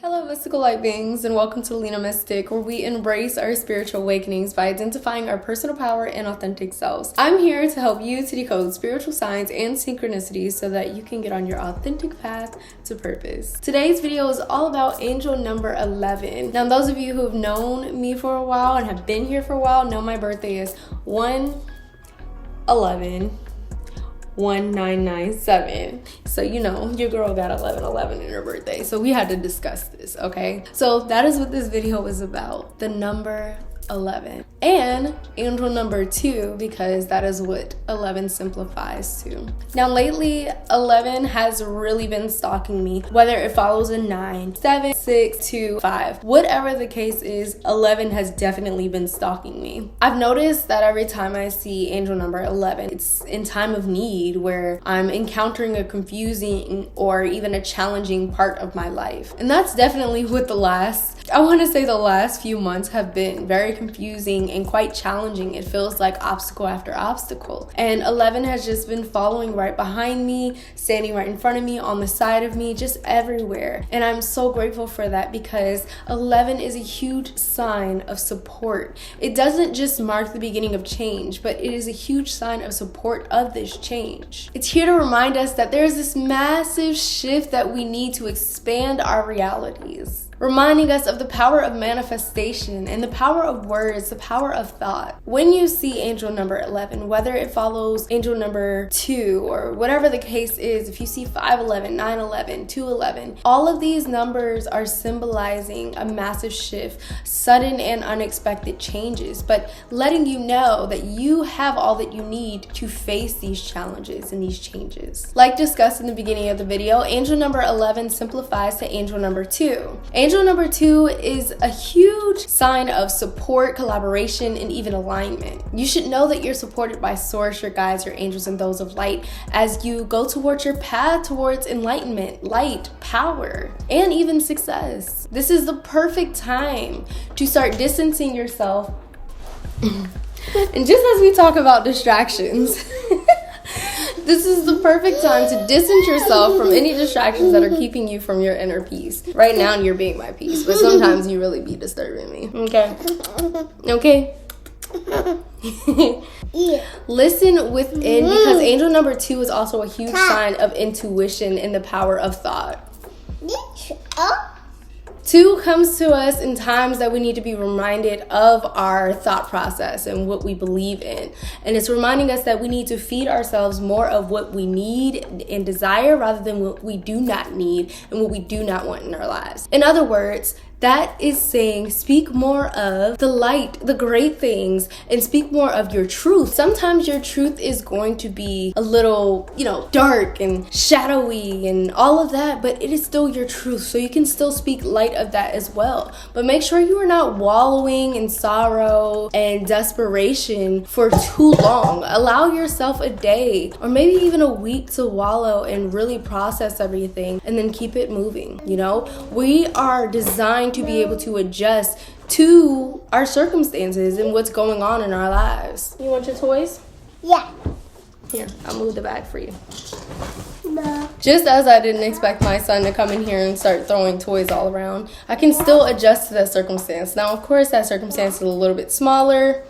Hello mystical light beings, and welcome to Lena Mystic, where we embrace our spiritual awakenings by identifying our personal power and authentic selves. I'm here to help you to decode spiritual signs and synchronicity so that you can get on your authentic path to purpose. Today's video is all about angel number 11. Now, those of you who have known me for a while and have been here for a while know my birthday is 1/11/1997. So you know your girl got 11/11 in her birthday, so we had to discuss this. Okay, so that is what this video is about, the number 11 and angel number 2, because that is what 11 simplifies to. Now lately 11 has really been stalking me, whether it follows a 9, 7, 6, 2, 5, whatever the case is. 11 has definitely been stalking me. I've noticed that every time I see angel number 11, it's in time of need, where I'm encountering a confusing or even a challenging part of my life. And that's definitely what the last few months have been. Very confusing and quite challenging. It feels like obstacle after obstacle. And 11 has just been following right behind me, standing right in front of me, on the side of me, just everywhere. And I'm so grateful for that, because 11 is a huge sign of support. It doesn't just mark the beginning of change, but it is a huge sign of support of this change. It's here to remind us that there's this massive shift that we need to expand our realities, reminding us of the power of manifestation and the power of words, the power of thought. When you see angel number 11, whether it follows angel number 2 or whatever the case is, if you see 5/11, 9/11, 2/11, all of these numbers are symbolizing a massive shift, sudden and unexpected changes, but letting you know that you have all that you need to face these challenges and these changes. Like discussed in the beginning of the video, angel number 11 simplifies to angel number 2. Angel number 2 is a huge sign of support, collaboration, and even alignment. You should know that you're supported by source, your guides, your angels, and those of light as you go towards your path towards enlightenment, light, power, and even success. This is the perfect time to start distancing yourself. And just as we talk about distractions, this is the perfect time to distance yourself from any distractions that are keeping you from your inner peace. Right now, you're being my peace, but sometimes you really be disturbing me. Okay? Okay? Listen within, because angel number 2 is also a huge sign of intuition and the power of thought. 2 comes to us in times that we need to be reminded of our thought process and what we believe in. And it's reminding us that we need to feed ourselves more of what we need and desire rather than what we do not need and what we do not want in our lives. In other words, that is saying speak more of the light, the great things, and speak more of your truth. Sometimes your truth is going to be a little, dark and shadowy and all of that, but it is still your truth. So you can still speak light of that as well. But make sure you are not wallowing in sorrow and desperation for too long. Allow yourself a day or maybe even a week to wallow and really process everything, and then keep it moving. We are designed to be able to adjust to our circumstances and what's going on in our lives. You want your toys? Yeah. Here, I'll move the bag for you. No. Just as I didn't expect my son to come in here and start throwing toys all around, I can still adjust to that circumstance. Now, of course, that circumstance is a little bit smaller.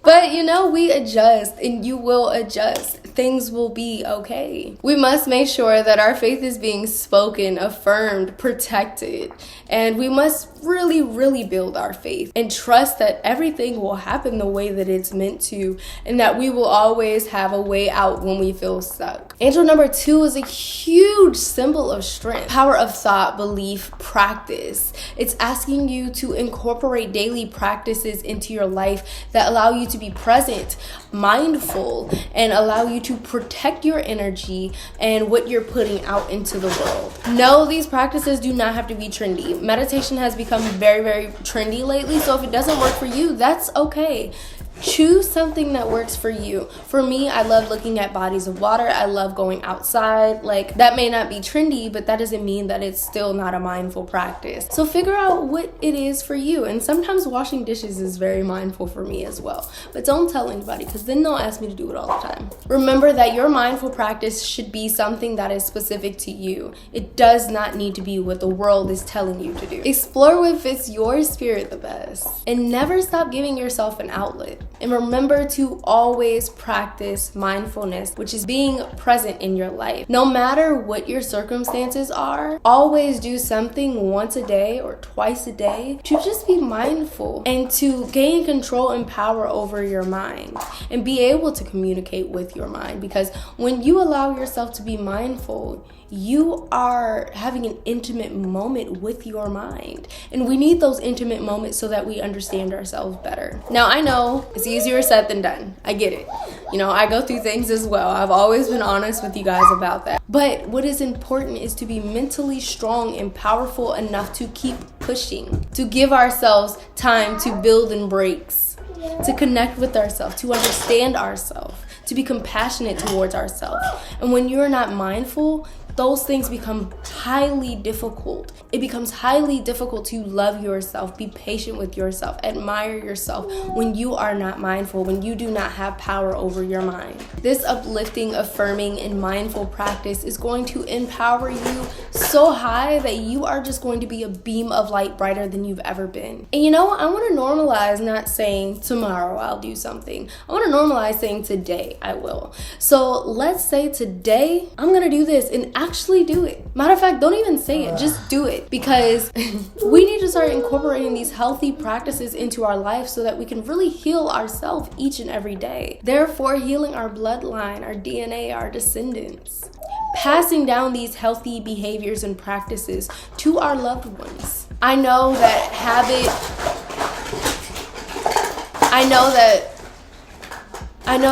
But we adjust, and you will adjust. Things will be okay. We must make sure that our faith is being spoken, affirmed, protected. And we must really, really build our faith and trust that everything will happen the way that it's meant to, and that we will always have a way out when we feel stuck. Angel number 2 is a huge symbol of strength, power of thought, belief, practice. It's asking you to incorporate daily practices into your life that allow you to be present, mindful, and allow you to protect your energy and what you're putting out into the world. No, these practices do not have to be trendy. Meditation has become very, very trendy lately, so if it doesn't work for you, that's okay. Choose something that works for you. For me, I love looking at bodies of water. I love going outside. Like, that may not be trendy, but that doesn't mean that it's still not a mindful practice. So figure out what it is for you. And sometimes washing dishes is very mindful for me as well. But don't tell anybody, because then they'll ask me to do it all the time. Remember that your mindful practice should be something that is specific to you. It does not need to be what the world is telling you to do. Explore what fits your spirit the best. And never stop giving yourself an outlet. And remember to always practice mindfulness, which is being present in your life. No matter what your circumstances are, always do something once a day or twice a day to just be mindful and to gain control and power over your mind and be able to communicate with your mind. Because when you allow yourself to be mindful, you are having an intimate moment with your mind. And we need those intimate moments so that we understand ourselves better. Now, I know it's easier said than done. I get it. You know, I go through things as well. I've always been honest with you guys about that. But what is important is to be mentally strong and powerful enough to keep pushing, to give ourselves time to build in breaks, to connect with ourselves, to understand ourselves, to be compassionate towards ourselves. And when you're not mindful, those things become highly difficult. It becomes highly difficult to love yourself, be patient with yourself, admire yourself when you are not mindful, when you do not have power over your mind. This uplifting, affirming, and mindful practice is going to empower you so high that you are just going to be a beam of light brighter than you've ever been. And you know, I want to normalize not saying tomorrow I'll do something. I want to normalize saying today I will. So let's say today I'm going to do this and actually do it. Matter of fact, don't even say it, just do it. Because we need to start incorporating these healthy practices into our life so that we can really heal ourselves each and every day. Therefore, healing our bloodline, our DNA, our descendants. Passing down these healthy behaviors and practices to our loved ones. I know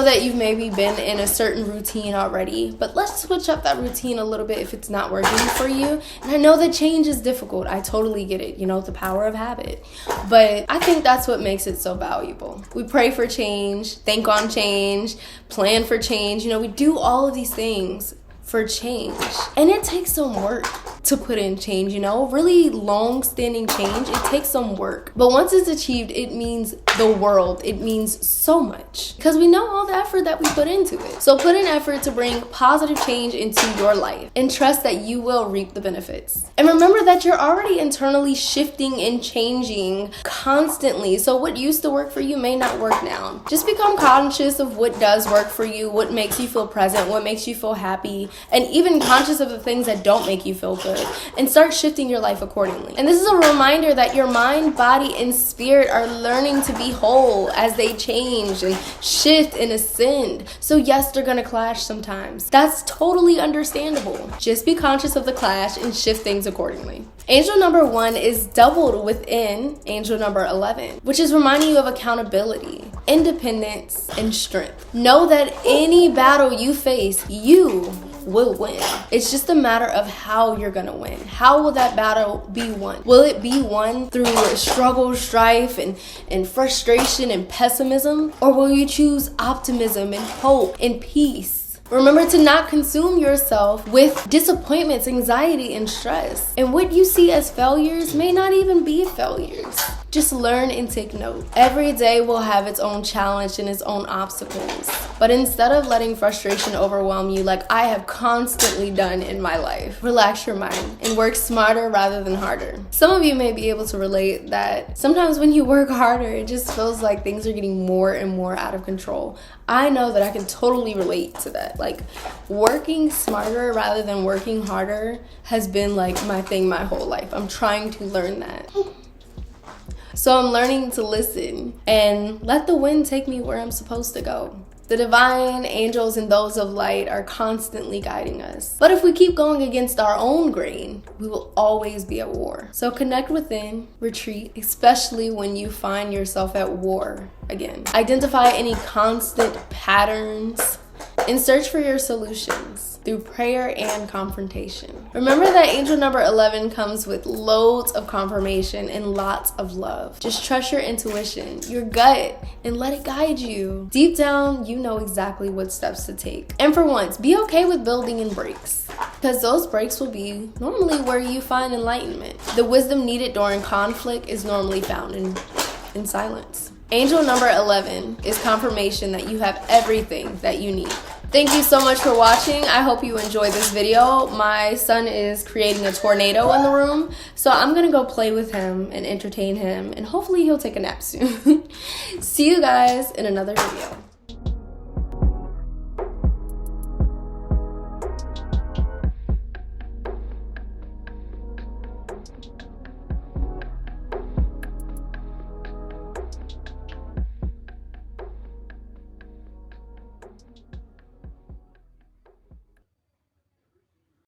that you've maybe been in a certain routine already, but let's switch up that routine a little bit if it's not working for you. And I know that change is difficult. I totally get it. You know, the power of habit. But I think that's what makes it so valuable. We pray for change, think on change, plan for change. You know, we do all of these things for change. And it takes some work to put in change, you know, really long-standing change. It takes some work. But once it's achieved, it means the world. It means so much because we know all the effort that we put into it. So put in effort to bring positive change into your life and trust that you will reap the benefits. And remember that you're already internally shifting and changing constantly. So what used to work for you may not work now. Just become conscious of what does work for you, what makes you feel present, what makes you feel happy, and even conscious of the things that don't make you feel good, and start shifting your life accordingly. And this is a reminder that your mind, body, and spirit are learning to be whole as they change and shift and ascend. So yes, they're gonna clash sometimes. That's totally understandable. Just be conscious of the clash and shift things accordingly. Angel number 1 is doubled within angel number 11, which is reminding you of accountability, independence, and strength. Know that any battle you face, you will win. It's just a matter of how you're gonna win. How will that battle be won? Will it be won through struggle, strife, and frustration and pessimism? Or will you choose optimism and hope and peace? Remember to not consume yourself with disappointments, anxiety, and stress. And what you see as failures may not even be failures. Just learn and take note. Every day will have its own challenge and its own obstacles. But instead of letting frustration overwhelm you like I have constantly done in my life, relax your mind and work smarter rather than harder. Some of you may be able to relate that sometimes when you work harder, it just feels like things are getting more and more out of control. I know that I can totally relate to that. Like, working smarter rather than working harder has been like my thing my whole life. I'm trying to learn that. So I'm learning to listen and let the wind take me where I'm supposed to go. The divine angels and those of light are constantly guiding us. But if we keep going against our own grain, we will always be at war. So connect within, retreat, especially when you find yourself at war again. Identify any constant patterns and search for your solutions through prayer and confrontation. Remember that angel number 11 comes with loads of confirmation and lots of love. Just trust your intuition, your gut, and let it guide you. Deep down, you know exactly what steps to take. And for once, be okay with building in breaks, because those breaks will be normally where you find enlightenment. The wisdom needed during conflict is normally found in silence. Angel number 11 is confirmation that you have everything that you need. Thank you so much for watching. I hope you enjoyed this video. My son is creating a tornado in the room, so I'm gonna go play with him and entertain him, and hopefully he'll take a nap soon. See you guys in another video.